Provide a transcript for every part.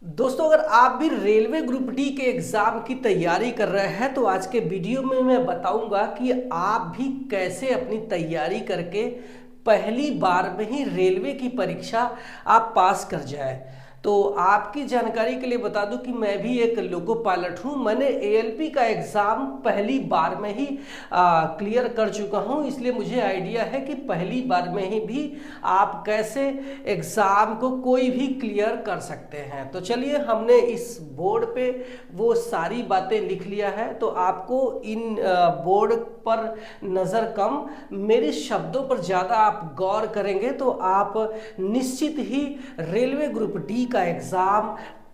दोस्तों, अगर आप भी रेलवे ग्रुप डी के एग्ज़ाम की तैयारी कर रहे हैं तो आज के वीडियो में मैं बताऊंगा कि आप भी कैसे अपनी तैयारी करके पहली बार में ही रेलवे की परीक्षा आप पास कर जाए। तो आपकी जानकारी के लिए बता दूं कि मैं भी एक लोको पायलट हूं। मैंने एएलपी का एग्ज़ाम पहली बार में ही क्लियर कर चुका हूं, इसलिए मुझे आइडिया है कि पहली बार में ही भी आप कैसे एग्ज़ाम को कोई भी क्लियर कर सकते हैं। तो चलिए, हमने इस बोर्ड पे वो सारी बातें लिख लिया है, तो आपको इन बोर्ड पर नज़र कम, मेरे शब्दों पर ज़्यादा आप गौर करेंगे तो आप निश्चित ही रेलवे ग्रुप डी का एग्ज़ाम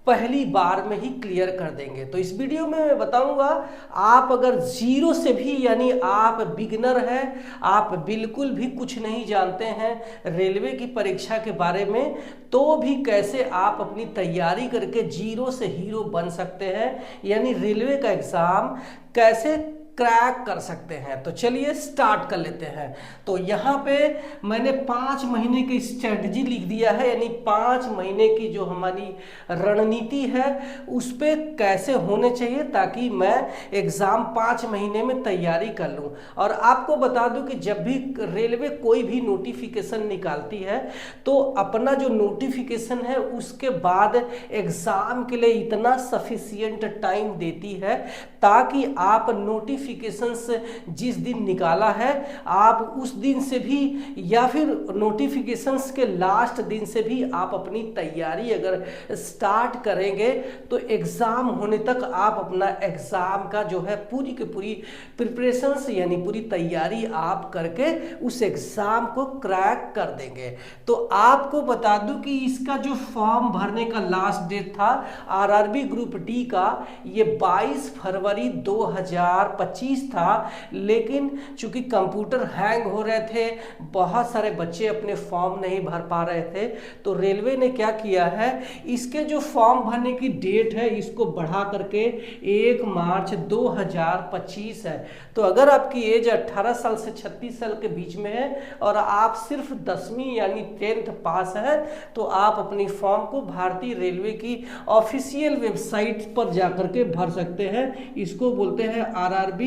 पहली बार में ही क्लियर कर देंगे। तो इस वीडियो में मैं बताऊंगा, आप अगर जीरो से भी, यानी आप बिगिनर हैं, आप बिल्कुल भी कुछ नहीं जानते हैं रेलवे की परीक्षा के बारे में, तो भी कैसे आप अपनी तैयारी करके जीरो से हीरो बन सकते हैं, यानी रेलवे का एग्ज़ाम कैसे क्रैक कर सकते हैं। तो चलिए स्टार्ट कर लेते हैं। तो यहाँ पे मैंने 5 महीने की स्ट्रेटजी लिख दिया है, यानी 5 महीने की जो हमारी रणनीति है उस पर कैसे होने चाहिए, ताकि मैं एग्ज़ाम 5 महीने में तैयारी कर लूँ। और आपको बता दूं कि जब भी रेलवे कोई भी नोटिफिकेशन निकालती है तो अपना जो नोटिफिकेशन है उसके बाद एग्ज़ाम के लिए इतना सफिशियंट टाइम देती है ताकि आप नोटिफिकेशंस जिस दिन निकाला है आप उस दिन से भी, या फिर नोटिफिकेशंस के लास्ट दिन से भी आप अपनी तैयारी अगर स्टार्ट करेंगे तो एग्ज़ाम होने तक आप अपना एग्ज़ाम का जो है पूरी की पूरी प्रिपरेशंस, यानी पूरी तैयारी आप करके उस एग्ज़ाम को क्रैक कर देंगे। तो आपको बता दूं कि इसका जो फॉर्म भरने का लास्ट डेट था आरआरबी ग्रुप डी का, ये 22 फरवरी 2025 था, लेकिन चूंकि कंप्यूटर हैंग हो रहे थे, बहुत सारे बच्चे अपने फॉर्म नहीं भर पा रहे थे, तो रेलवे ने क्या किया है, इसके जो फॉर्म भरने की डेट है इसको बढ़ा करके 1 मार्च 2025 है। तो अगर आपकी एज 18 साल से 36 साल के बीच में है और आप सिर्फ 10वीं यानी 10th पास है, तो आप अपनी फॉर्म को भारतीय रेलवे की ऑफिशियल वेबसाइट पर जाकर के भर सकते हैं। इसको बोलते हैं rrbapply.gov.in।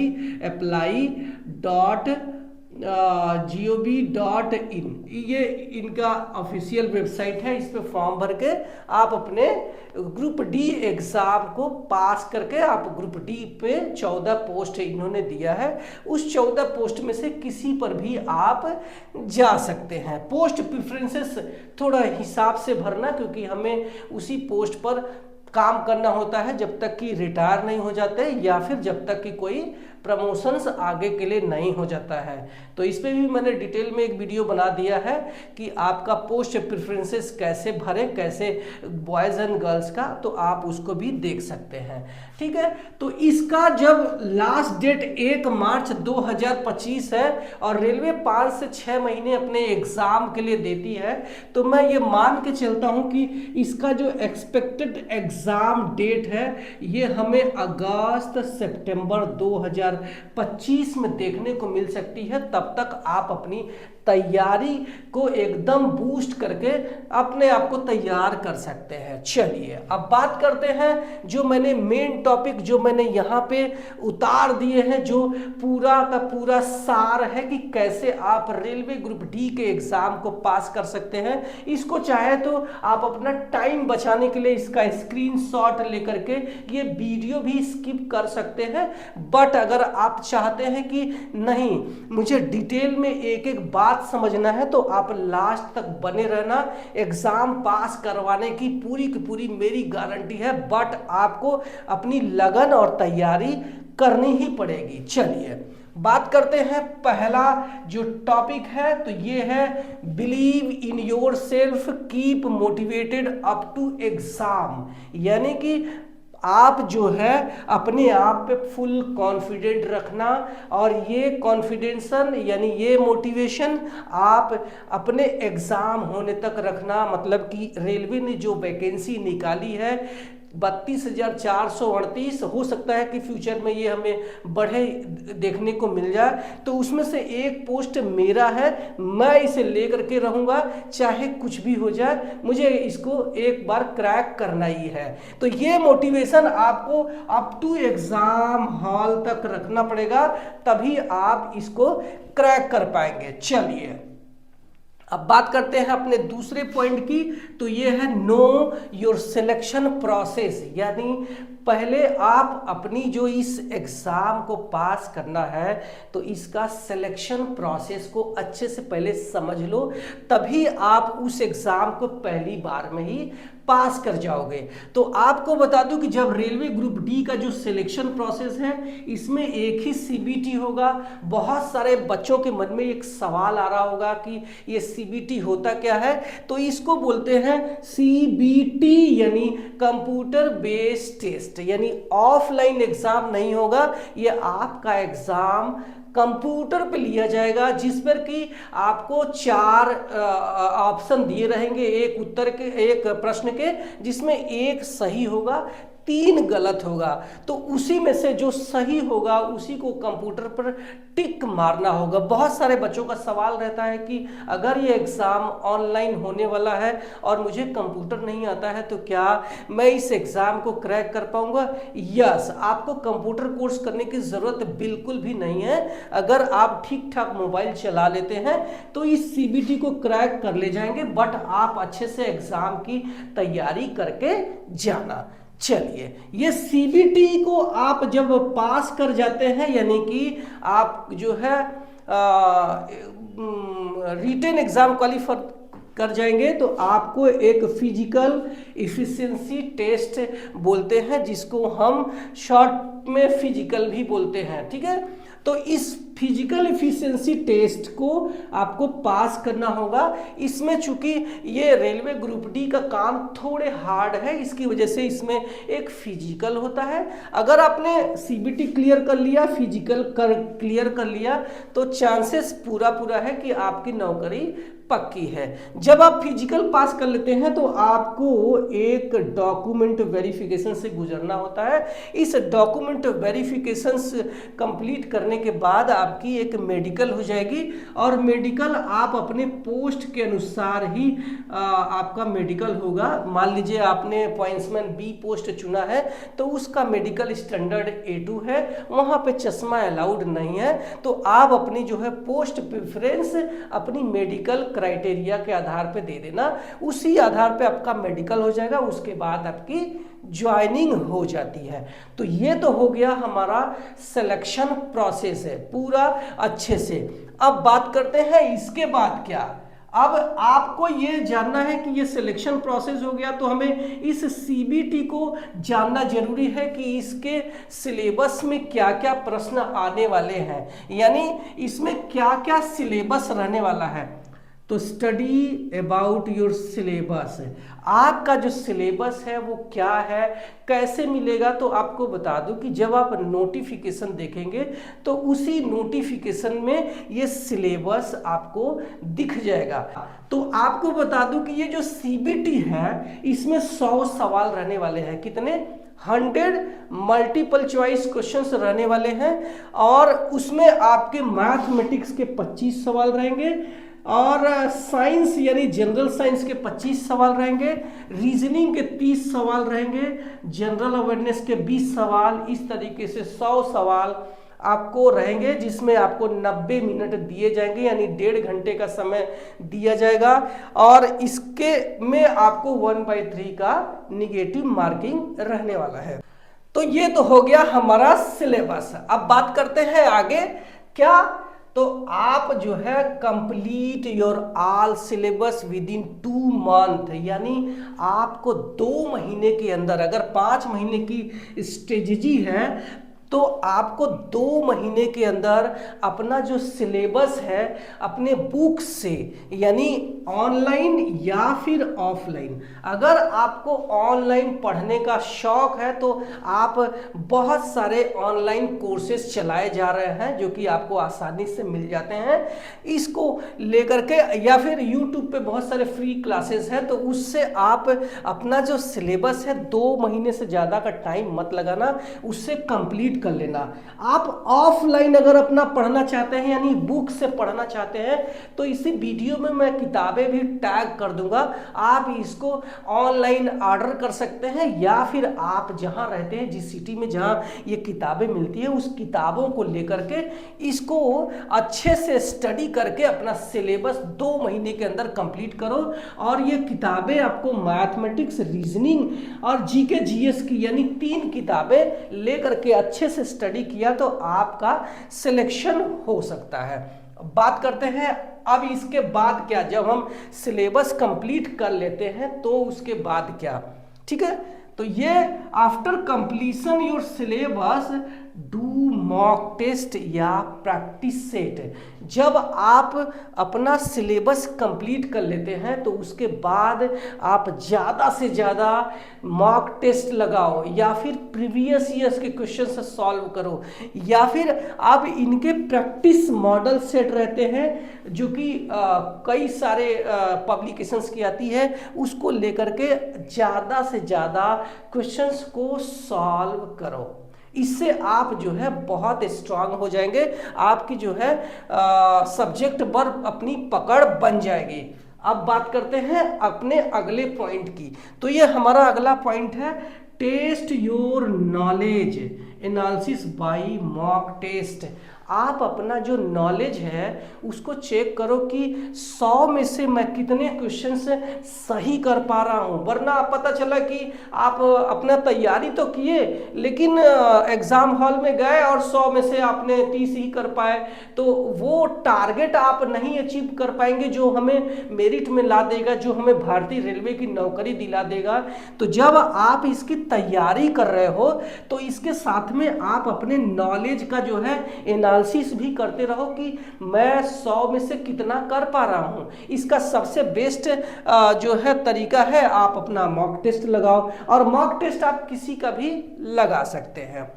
ये इनका ऑफिशियल वेबसाइट है, इस पे फॉर्म भर के आप अपने ग्रुप डी एग्ज़ाम को पास करके आप ग्रुप डी पे 14 पोस्ट इन्होंने दिया है, उस 14 पोस्ट में से किसी पर भी आप जा सकते हैं। पोस्ट प्रेफरेंसेस थोड़ा हिसाब से भरना, क्योंकि हमें उसी पोस्ट पर काम करना होता है जब तक कि रिटायर नहीं हो जाते या फिर जब तक कि कोई प्रमोशंस आगे के लिए नहीं हो जाता है। तो इस पे भी मैंने डिटेल में एक वीडियो बना दिया है कि आपका पोस्ट प्रेफरेंसेस कैसे भरें, कैसे बॉयज़ एंड गर्ल्स का, तो आप उसको भी देख सकते हैं। ठीक है, तो इसका जब लास्ट डेट 1 मार्च 2025 है और रेलवे 5 से 6 महीने अपने एग्ज़ाम के लिए देती है, तो मैं ये मान के चलता हूँ कि इसका जो एक्सपेक्टेड एग्ज़ाम डेट है ये हमें अगस्त सितंबर 2025 में देखने को मिल सकती है। तब तक आप अपनी तैयारी को एकदम बूस्ट करके अपने आप को तैयार कर सकते हैं। चलिए अब बात करते हैं, जो मैंने मेन टॉपिक जो मैंने यहाँ पे उतार दिए हैं, जो पूरा का पूरा सार है कि कैसे आप रेलवे ग्रुप डी के एग्ज़ाम को पास कर सकते हैं। इसको चाहे तो आप अपना टाइम बचाने के लिए इसका स्क्रीनशॉट लेकर के ये वीडियो भी स्किप कर सकते हैं, बट अगर आप चाहते हैं कि नहीं मुझे डिटेल में एक एक बात समझना है तो आप लास्ट तक बने रहना। एग्जाम पास करवाने की पूरी मेरी गारंटी है, बट आपको अपनी लगन और तैयारी करनी ही पड़ेगी। चलिए बात करते हैं, पहला जो टॉपिक है तो ये है believe in yourself, keep motivated up to exam. यानी कि आप जो है अपने आप पे फुल कॉन्फिडेंट रखना, और ये कॉन्फिडेंसन यानी ये मोटिवेशन आप अपने एग्ज़ाम होने तक रखना। मतलब कि रेलवे ने जो वैकेंसी निकाली है 32,438, हो सकता है कि फ्यूचर में ये हमें बढ़े देखने को मिल जाए। तो उसमें से एक पोस्ट मेरा है, मैं इसे लेकर के रहूँगा, चाहे कुछ भी हो जाए, मुझे इसको एक बार क्रैक करना ही है। तो ये मोटिवेशन आपको अप टू एग्जाम हॉल तक रखना पड़ेगा, तभी आप इसको क्रैक कर पाएंगे। चलिए अब बात करते हैं अपने दूसरे पॉइंट की, तो ये है नो योर सिलेक्शन प्रोसेस। यानी पहले आप अपनी जो इस एग्जाम को पास करना है तो इसका सिलेक्शन प्रोसेस को अच्छे से पहले समझ लो, तभी आप उस एग्जाम को पहली बार में ही पास कर जाओगे। तो आपको बता दूं कि जब रेलवे ग्रुप डी का जो सिलेक्शन प्रोसेस है इसमें एक ही सीबीटी होगा। बहुत सारे बच्चों के मन में एक सवाल आ रहा होगा कि ये सीबीटी होता क्या है, तो इसको बोलते हैं सीबीटी यानी कंप्यूटर बेस्ड टेस्ट, यानी ऑफलाइन एग्जाम नहीं होगा, ये आपका एग्जाम कंप्यूटर पे लिया जाएगा, जिस पर कि आपको 4 ऑप्शन दिए रहेंगे एक उत्तर के, एक प्रश्न के, जिसमें एक सही होगा 3 गलत होगा। तो उसी में से जो सही होगा उसी को कंप्यूटर पर टिक मारना होगा। बहुत सारे बच्चों का सवाल रहता है कि अगर ये एग्ज़ाम ऑनलाइन होने वाला है और मुझे कंप्यूटर नहीं आता है तो क्या मैं इस एग्ज़ाम को क्रैक कर पाऊंगा? यस, आपको कंप्यूटर कोर्स करने की ज़रूरत बिल्कुल भी नहीं है। अगर आप ठीक ठाक मोबाइल चला लेते हैं तो इस सीबीटी को क्रैक कर ले जाएंगे, बट आप अच्छे से एग्ज़ाम की तैयारी करके जाना। चलिए, ये सीबीटी को आप जब पास कर जाते हैं, यानी कि आप जो है रिटन एग्जाम क्वालिफाई कर जाएंगे, तो आपको एक फिजिकल इफिशिएंसी टेस्ट बोलते हैं, जिसको हम शॉर्ट में फिजिकल भी बोलते हैं। ठीक है, तो इस फिजिकल इफिशिएंसी टेस्ट को आपको पास करना होगा। इसमें चूंकि ये रेलवे ग्रुप डी का काम थोड़े हार्ड है, इसकी वजह से इसमें एक फिजिकल होता है। अगर आपने सीबीटी क्लियर कर लिया, फिजिकल क्लियर कर लिया, तो चांसेस पूरा है कि आपकी नौकरी पक्की है। जब आप फिजिकल पास कर लेते हैं तो आपको एक डॉक्यूमेंट वेरिफिकेशन से गुजरना होता है। इस डॉक्यूमेंट वेरिफिकेशन कंप्लीट करने के बाद आपकी एक मेडिकल हो जाएगी, और मेडिकल आप अपने पोस्ट के अनुसार ही आपका मेडिकल होगा। मान लीजिए आपने पॉइंट्समैन बी पोस्ट चुना है तो उसका मेडिकल स्टैंडर्ड A2 है, वहाँ पे चश्मा अलाउड नहीं है। तो आप अपनी जो है पोस्ट प्रेफरेंस अपनी मेडिकल क्राइटेरिया के आधार पे दे देना, उसी आधार पे आपका मेडिकल हो जाएगा, उसके बाद आपकी ज्वाइनिंग हो जाती है। तो ये तो हो गया हमारा सिलेक्शन प्रोसेस है पूरा अच्छे से। अब बात करते हैं इसके बाद क्या। अब आपको ये जानना है कि ये सिलेक्शन प्रोसेस हो गया, तो हमें इस सीबीटी को जानना जरूरी है कि इसके सिलेबस में क्या क्या प्रश्न आने वाले हैं, यानी इसमें क्या क्या सिलेबस रहने वाला है। तो स्टडी अबाउट योर सिलेबस, आपका जो सिलेबस है वो क्या है, कैसे मिलेगा। तो आपको बता दूं कि जब आप नोटिफिकेशन देखेंगे तो उसी नोटिफिकेशन में ये सिलेबस आपको दिख जाएगा। तो आपको बता दूं कि ये जो सीबीटी है इसमें 100 सवाल रहने वाले हैं। कितने? 100 मल्टीपल चॉइस क्वेश्चंस रहने वाले हैं, और उसमें आपके मैथमेटिक्स के 25 सवाल रहेंगे, और साइंस यानी जनरल साइंस के 25 सवाल रहेंगे, रीजनिंग के 30 सवाल रहेंगे, जनरल अवेयरनेस के 20 सवाल, इस तरीके से 100 सवाल आपको रहेंगे, जिसमें आपको 90 मिनट दिए जाएंगे, यानी 1.5 घंटे का समय दिया जाएगा। और इसके में आपको 1/3 का निगेटिव मार्किंग रहने वाला है। तो ये तो हो गया हमारा सिलेबस। अब बात करते हैं आगे क्या। तो आप जो है complete your all syllabus with in 2 month, यानी आपको 2 महीने के अंदर, अगर 5 महीने की स्ट्रेटजी है तो आपको 2 महीने के अंदर अपना जो सिलेबस है अपने बुक से, यानी ऑनलाइन या फिर ऑफलाइन, अगर आपको ऑनलाइन पढ़ने का शौक है तो आप बहुत सारे ऑनलाइन कोर्सेज चलाए जा रहे हैं जो कि आपको आसानी से मिल जाते हैं। इसको लेकर के, या फिर YouTube पे बहुत सारे फ्री क्लासेस हैं, तो उससे आप अपना जो सिलेबस है 2 महीने से ज़्यादा का टाइम मत लगाना, उससे कंप्लीट कर लेना। आप ऑफलाइन अगर अपना पढ़ना चाहते हैं यानी बुक से पढ़ना चाहते हैं तो इसी वीडियो में मैं किताबें भी टैग कर दूंगा, आप इसको ऑनलाइन ऑर्डर कर सकते हैं, या फिर आप जहां रहते हैं जिस सिटी में जहां ये किताबें मिलती है उस किताबों को लेकर के इसको अच्छे से स्टडी करके अपना सिलेबस 2 महीने के अंदर कंप्लीट करो। और ये किताबें आपको मैथमेटिक्स, रीजनिंग और जीके जीएस की यानी 3 किताबें लेकर के अच्छे से स्टडी किया तो आपका सिलेक्शन हो सकता है। बात करते हैं अब इसके बाद क्या, जब हम सिलेबस कंप्लीट कर लेते हैं तो उसके बाद क्या, ठीक है। तो ये after completion your syllabus do mock test या प्रैक्टिस सेट। जब आप अपना सिलेबस कंप्लीट कर लेते हैं तो उसके बाद आप ज़्यादा से ज़्यादा मॉक टेस्ट लगाओ, या फिर प्रीवियस ईयर्स के क्वेश्चन से सॉल्व करो, या फिर आप इनके प्रैक्टिस मॉडल सेट रहते हैं जो कि कई सारे पब्लिकेशंस की आती है, उसको लेकर के ज़्यादा से ज़्यादा क्वेश्चंस को सॉल्व करो। इससे आप जो है बहुत स्ट्रांग हो जाएंगे, आपकी जो है सब्जेक्ट पर अपनी पकड़ बन जाएगी। अब बात करते हैं अपने अगले पॉइंट की। तो ये हमारा अगला पॉइंट है, test your knowledge analysis by mock test. आप अपना जो नॉलेज है उसको चेक करो कि 100 में से मैं कितने क्वेश्चन सही कर पा रहा हूँ। वरना पता चला कि आप अपना तैयारी तो किए लेकिन एग्जाम हॉल में गए और 100 में से आपने 30 ही कर पाए, तो वो टारगेट आप नहीं अचीव कर पाएंगे जो हमें मेरिट में ला देगा, जो हमें भारतीय रेलवे की नौकरी दिला देगा। तो जब आप इसकी तैयारी कर रहे हो तो इसके साथ में आप अपने नॉलेज का जो है एनालिसिस भी करते रहो कि मैं 100 में से कितना कर पा रहा हूं। इसका सबसे बेस्ट जो है तरीका है, आप अपना मॉक टेस्ट लगाओ, और मॉक टेस्ट आप किसी का भी लगा सकते हैं।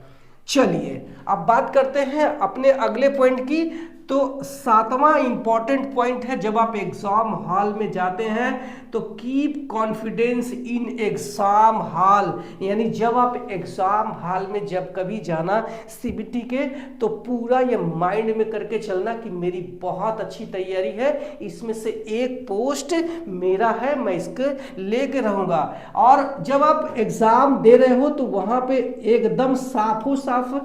चलिए अब बात करते हैं अपने अगले पॉइंट की। तो 7वां इंपॉर्टेंट पॉइंट है, जब आप एग्जाम हॉल में जाते हैं तो keep confidence in exam hall. यानी जब आप एग्जाम हॉल में जब कभी जाना सीबीटी के, तो पूरा ये माइंड में करके चलना कि मेरी बहुत अच्छी तैयारी है, इसमें से एक पोस्ट मेरा है, मैं इसको लेके रहूंगा। और जब आप एग्जाम दे रहे हो तो वहां पे एकदम साफो साफ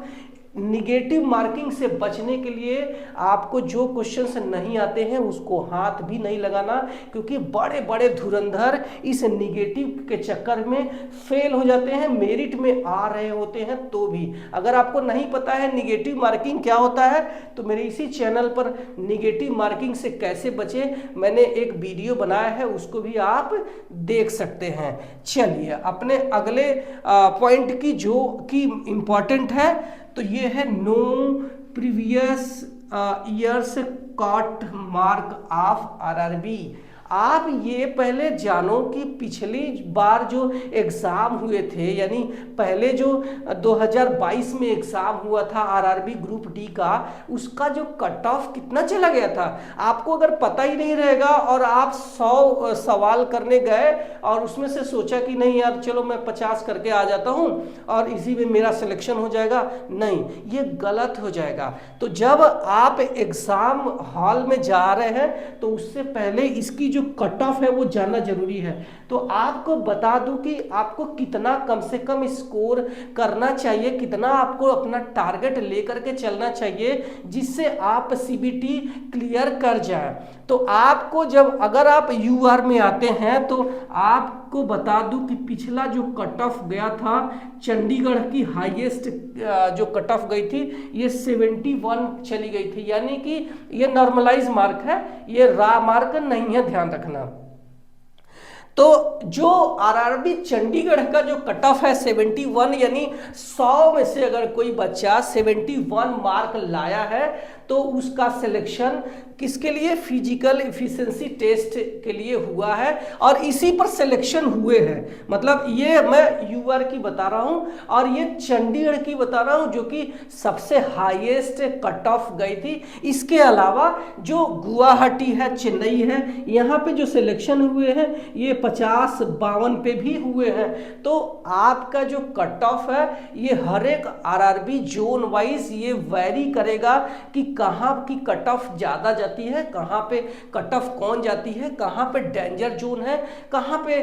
निगेटिव मार्किंग से बचने के लिए आपको जो क्वेश्चंस नहीं आते हैं उसको हाथ भी नहीं लगाना, क्योंकि बड़े बड़े धुरंधर इस निगेटिव के चक्कर में फेल हो जाते हैं, मेरिट में आ रहे होते हैं तो भी। अगर आपको नहीं पता है निगेटिव मार्किंग क्या होता है तो मेरे इसी चैनल पर निगेटिव मार्किंग से कैसे बचे मैंने एक वीडियो बनाया है, उसको भी आप देख सकते हैं। चलिए अपने अगले पॉइंट की जो कि इंपॉर्टेंट है तो ये है no previous years cut mark of RRB. आप ये पहले जानो कि पिछली बार जो एग्ज़ाम हुए थे, यानी पहले जो 2022 में एग्ज़ाम हुआ था आरआरबी ग्रुप डी का, उसका जो कट ऑफ कितना चला गया था। आपको अगर पता ही नहीं रहेगा और आप 100 सवाल करने गए और उसमें से सोचा कि नहीं यार चलो मैं 50 करके आ जाता हूँ और इसी में मेरा सिलेक्शन हो जाएगा, नहीं, ये गलत हो जाएगा। तो जब आप एग्ज़ाम हॉल में जा रहे हैं तो उससे पहले इसकी जो कट ऑफ है वो जानना जरूरी है। तो आपको बता दूं कि आपको कितना कम से कम स्कोर करना चाहिए, कितना आपको अपना टारगेट लेकर के चलना चाहिए जिससे आप सीबीटी क्लियर कर जाए। तो आपको जब अगर आप यूआर में आते हैं तो आपको बता दूं कि पिछला जो कट ऑफ गया था चंडीगढ़ की हाईएस्ट जो कट ऑफ गई थी ये 71 चली गई थी, यानी कि ये नॉर्मलाइज मार्क है, ये रा मार्क नहीं है, ध्यान रखना। तो जो आरआरबी चंडीगढ़ का जो कट ऑफ है 71, यानी 100 में से अगर कोई बच्चा 71 मार्क लाया है तो उसका सिलेक्शन किसके लिए, फिजिकल एफिशिएंसी टेस्ट के लिए हुआ है और इसी पर सिलेक्शन हुए हैं। मतलब ये मैं यूआर की बता रहा हूं और ये चंडीगढ़ की बता रहा हूं जो कि सबसे हाईएस्ट कट ऑफ गई थी। इसके अलावा जो गुवाहाटी है, चेन्नई है, यहाँ पे जो सिलेक्शन हुए हैं ये 50-52 पे भी हुए हैं। तो आपका जो कट ऑफ है ये हर एक आरआरबी जोन वाइज ये वैरी करेगा कि कहाँ की कट ऑफ ज़्यादा जाती है, कहाँ पे कट ऑफ कौन जाती है, कहाँ पे डेंजर जोन है, कहाँ पे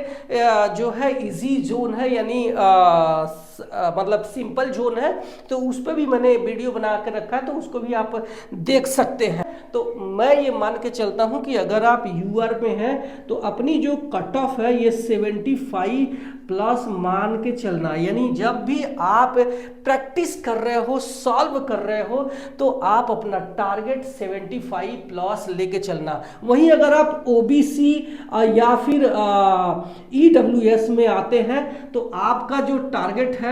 जो है इजी जोन है, यानी मतलब सिंपल जोन है। तो उस पर भी मैंने वीडियो बना के रखा है, तो उसको भी आप देख सकते हैं। तो मैं ये मान के चलता हूं कि अगर आप यूआर में हैं तो अपनी जो कट ऑफ है ये 75 प्लस मान के चलना, यानी जब भी आप प्रैक्टिस कर रहे हो, सॉल्व कर रहे हो, तो आप अपना टारगेट 75 प्लस लेके चलना। वहीं अगर आप ओबीसी या फिर ईडब्ल्यूएस में आते हैं तो आपका जो टारगेट है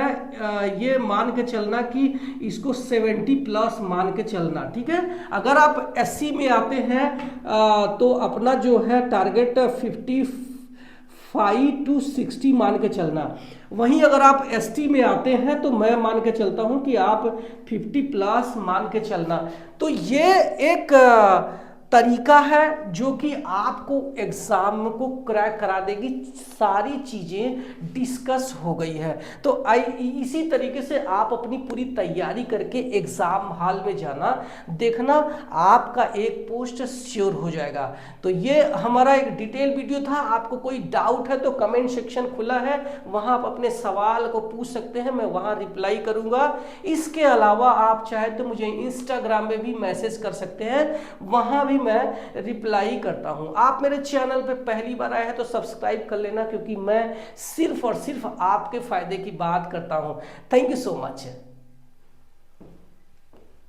ये मान के चलना कि इसको 70 प्लस मान के चलना, ठीक है। अगर आप एससी में आते हैं तो अपना जो है टारगेट 55 to 60 मान के चलना। वहीं अगर आप एसटी में आते हैं तो मैं मान के चलता हूं कि आप 50 प्लस मान के चलना। तो ये एक तरीका है जो कि आपको एग्जाम को क्रैक करा देगी। सारी चीजें डिस्कस हो गई है। तो इसी तरीके से आप अपनी पूरी तैयारी करके एग्जाम हॉल में जाना, देखना आपका एक पोस्ट श्योर हो जाएगा। तो ये हमारा एक डिटेल वीडियो था। आपको कोई डाउट है तो कमेंट सेक्शन खुला है, वहां आप अपने सवाल को पूछ सकते हैं, मैं वहां रिप्लाई करूंगा। इसके अलावा आप चाहे तो मुझे इंस्टाग्राम में भी मैसेज कर सकते हैं, वहां भी मैं रिप्लाई करता हूं। आप मेरे चैनल पे पहली बार आए हैं तो सब्सक्राइब कर लेना, क्योंकि मैं सिर्फ और सिर्फ आपके फायदे की बात करता हूं। Thank you so much.